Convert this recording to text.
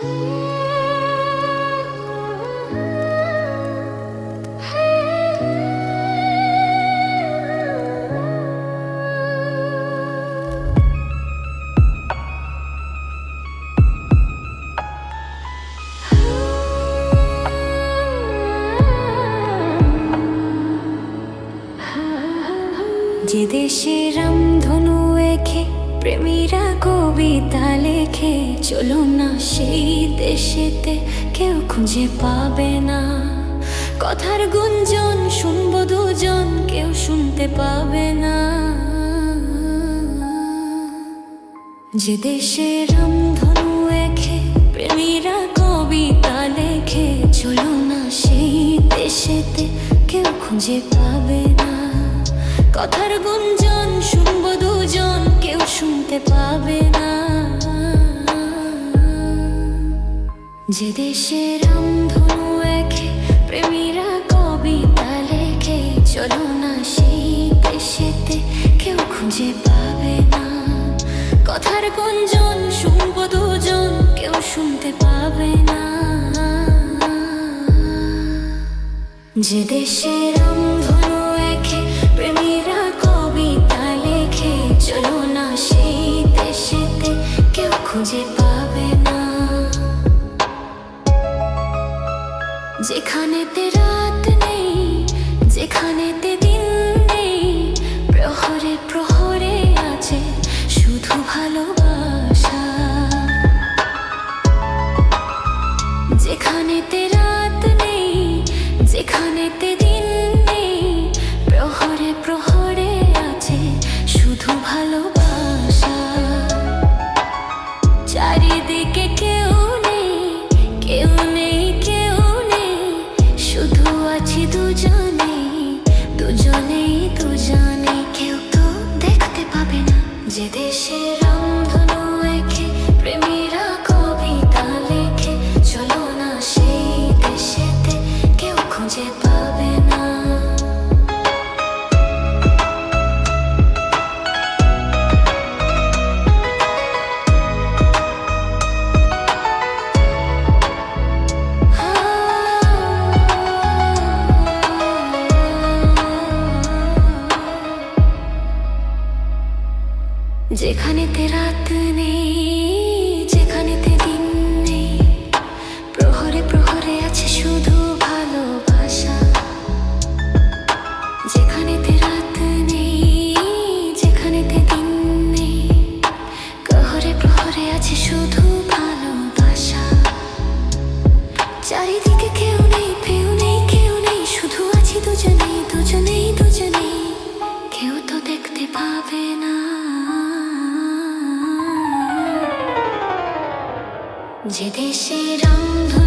যে দেশে রামধনু এঁকে প্রেমীরা কবিতা লেখে, চলো না সেই দেশেতে কেউ খুঁজে পাবে না। কথার গুঞ্জন শুনবো দুজন, কেউ শুনতে পাবে না। যে দেশে রামধনু এঁকে প্রেমীরা কবিতা লেখে, চলো না সেই দেশেতে কেউ খুঁজে পাবে না। কথার গুঞ্জন শুনবো দুজন, কেউ শুনতে পাবে না। যে দেশে রামধনু এঁকে প্রেমীরা কবিতা লেখে, চলো না সেই দেশেতে কেউ খুঁজে পাবে না। কথার গুঞ্জন শুনবো দুজন, কেউ শুনতে পাবে না। যে দেশে রামধনু এঁকে প্রেমীরা কবিতা লেখে, চলো না সেই দেশেতে কেউ খুঁজে পাবে না। যেখানেতে রাত নেই, যেখানেতে দিন নেই, প্রহরে প্রহরে আছে শুধু ভালোবাসা। যেখানেতে রাত নেই, যেখানেতে দিন নেই, প্রহরে প্রহরে আছে শুধু ভালোবাসা। চারিদিকে কেউ নেই, কেউ নেই, কেউ নেই, শুধু আছি দুজনে, দুজনেই দুজনে। কেউ তো দেখতে পাবে না। যে দেশে রামধনু এঁকে প্রেমীরা কবিতা লেখে, চলো না সেই দেশেতে কেউ খুঁজে পাবে না। যেখানেতে রাত নেই, যেখানেতে দিন নেই, প্রহরে প্রহরে আছে শুধু ভালোবাসা। যেখানেতে রাত নেই, যেখানেতে দিন নেই, প্রহরে প্রহরে আছে শুধু ভালোবাসা। চারিদিকে কেউ নেই, কেউ নেই, কেউ নেই, শুধু আছি দুজনেই, দুজনেই, দুজনেই। কেউ তো দেখতে পাবে না। যে দেশে রামধনু